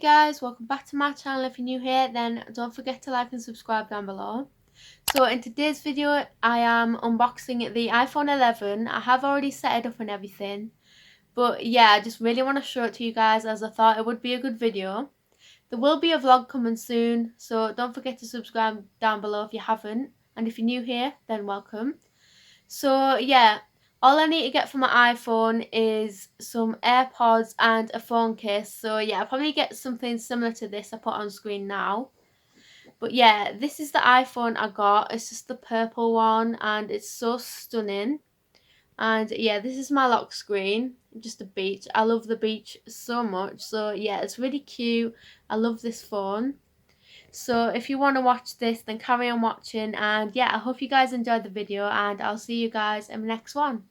guys, welcome back to my channel. If you're new here, then don't forget to like and subscribe down below. So in today's video I am unboxing the iPhone 11. I have already set it up and everything, but yeah, I just really want to show it to you guys as I thought it would be a good video. There will be a vlog coming soon, so don't forget to subscribe down below if you haven't, and if you're new here, then welcome. So yeah, all I need to get for my iPhone is some AirPods and a phone case. So yeah, I'll probably get something similar to this I put on screen now. But yeah, this is the iPhone I got. It's just the purple one and it's so stunning. And yeah, this is my lock screen. Just a beach. I love the beach so much. So yeah, it's really cute. I love this phone. So if you want to watch this, then carry on watching, and yeah, I hope you guys enjoyed the video, and I'll see you guys in the next one.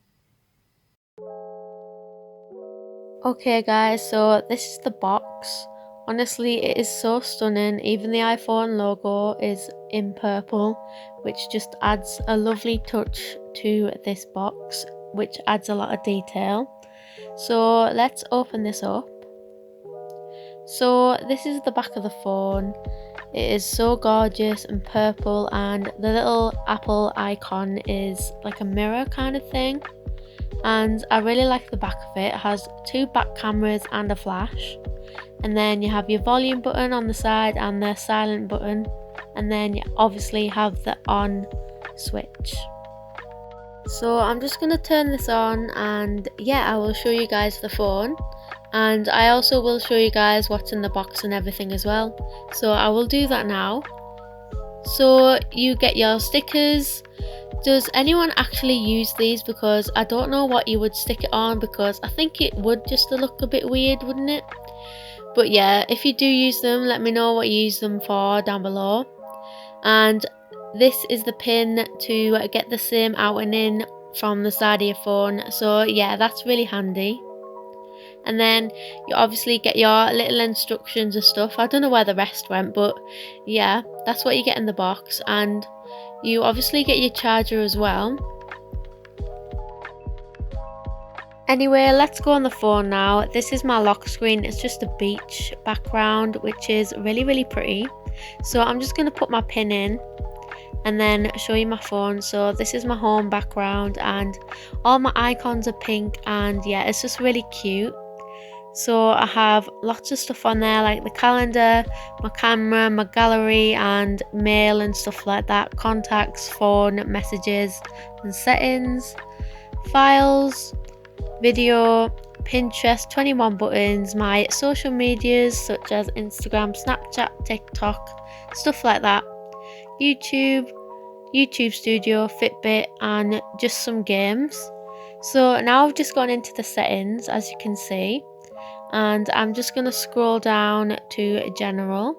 Okay guys, so this is the box. Honestly, it is so stunning. Even the iPhone logo is in purple, which just adds a lovely touch to this box, which adds a lot of detail. So let's open this up. So this is the back of the phone. It is so gorgeous and purple, and the little Apple icon is like a mirror kind of thing, and I really like the back of it. It has two back cameras and a flash, and then you have your volume button on the side and the silent button, and then you obviously have the on switch. So I'm just going to turn this on, and yeah, I will show you guys the phone. And I also will show you guys what's in the box and everything as well. So I will do that now. So you get your stickers. Does anyone actually use these? Because I don't know what you would stick it on, because I think it would just look a bit weird, wouldn't it? But yeah, if you do use them, let me know what you use them for down below. And this is the pin to get the SIM out and in from the side of your phone. So yeah, that's really handy. And then you obviously get your little instructions and stuff. I don't know where the rest went, but yeah, that's what you get in the box. And you obviously get your charger as well. Anyway, let's go on the phone now. This is my lock screen. It's just a beach background, which is really pretty. So I'm just going to put my pin in and then show you my phone. So this is my home background, and all my icons are pink, and yeah, it's just really cute. So I have lots of stuff on there, like the calendar, my camera, my gallery and mail and stuff like that, contacts, phone, messages and settings, files, video, Pinterest, 21 buttons, my social medias such as Instagram, Snapchat, TikTok, stuff like that, YouTube Studio, Fitbit and just some games. So now I've just gone into the settings, as you can see. And I'm just going to scroll down to general,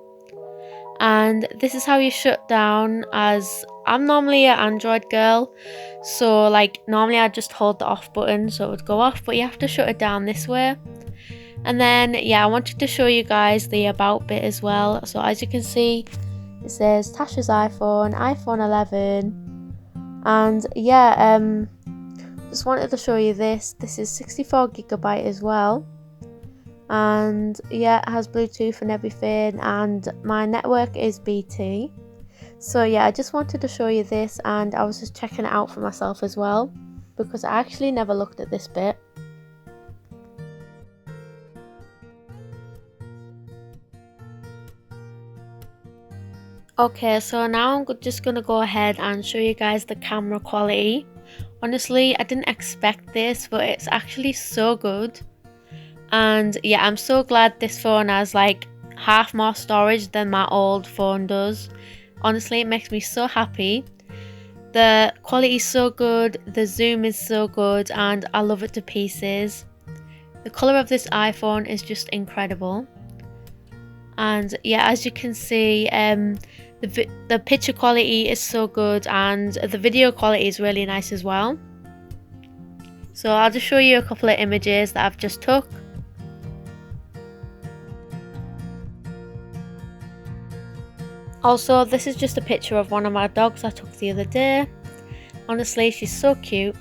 and this is how you shut down. As I'm normally an Android girl, so like normally I just hold the off button so it would go off, but you have to shut it down this way. And then yeah, I wanted to show you guys the about bit as well. So as you can see, it says Tasha's iPhone 11, and yeah, just wanted to show you this is 64GB as well. And yeah, it has Bluetooth and everything, and my network is BT. So yeah, I just wanted to show you this, and I was just checking it out for myself as well, because I actually never looked at this bit. Okay, so now I'm just gonna go ahead and show you guys the camera quality. Honestly, I didn't expect this, but it's actually so good. And yeah, I'm so glad this phone has like half more storage than my old phone does. Honestly, it makes me so happy. The quality is so good, the zoom is so good, and I love it to pieces. The colour of this iPhone is just incredible. And yeah, as you can see, the picture quality is so good, and the video quality is really nice as well. So I'll just show you a couple of images that I've just took. Also, this is just a picture of one of my dogs I took the other day. Honestly, she's so cute.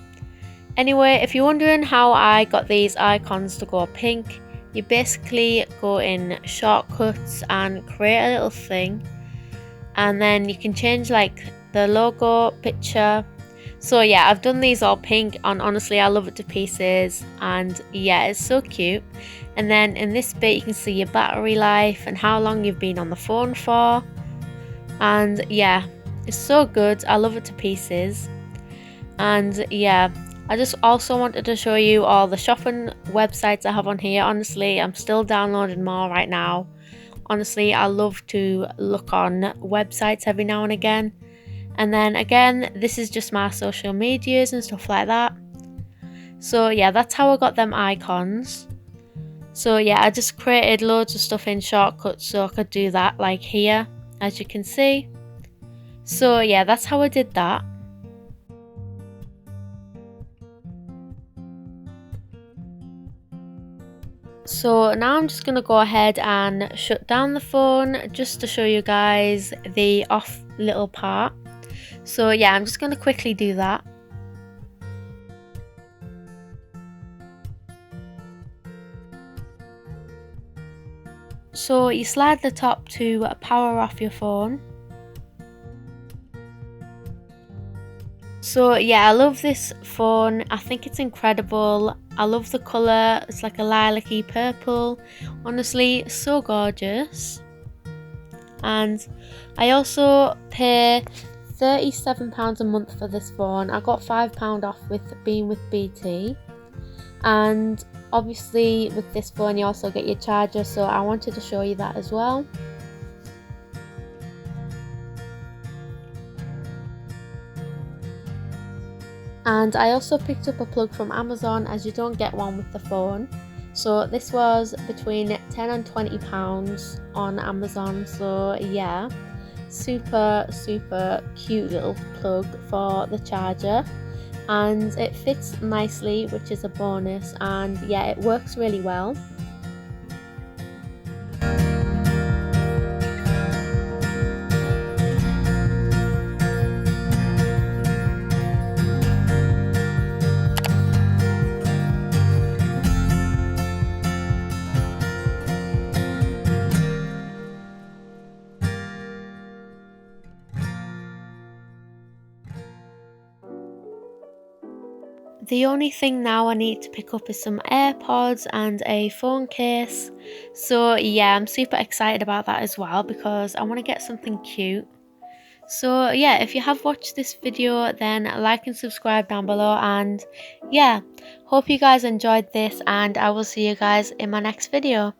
Anyway, if you're wondering how I got these icons to go pink, You basically go in shortcuts and create a little thing, and then you can change like the logo picture. So yeah, I've done these all pink, and honestly I love it to pieces, and yeah, it's so cute. And then in this bit you can see your battery life and how long you've been on the phone for, and yeah, it's so good. I love it to pieces. And yeah, I just also wanted to show you all the shopping websites I have on here. Honestly, I'm still downloading more right now. Honestly, I love to look on websites every now and again. And then again, this is just my social medias and stuff like that. So yeah, that's how I got them icons. So yeah, I just created loads of stuff in shortcuts so I could do that, like here, as you can see. So yeah, that's how I did that. So now I'm just going to go ahead and shut down the phone just to show you guys the off little part. So yeah, I'm just going to quickly do that. So you slide the top to power off your phone. So yeah, I love this phone. I think it's incredible. I love the colour. It's like a lilac-y purple. Honestly, so gorgeous. And I also pay £37 a month for this phone. I got £5 off with being with BT. And obviously with this phone you also get your charger, so I wanted to show you that as well. And I also picked up a plug from Amazon, as you don't get one with the phone. So this was between £10 and £20 on Amazon. So yeah, super cute little plug for the charger, and it fits nicely, which is a bonus, and yeah, it works really well. The only thing now I need to pick up is some AirPods and a phone case. So yeah, I'm super excited about that as well because I want to get something cute. So yeah, if you have watched this video, then like and subscribe down below, and yeah, hope you guys enjoyed this, and I will see you guys in my next video.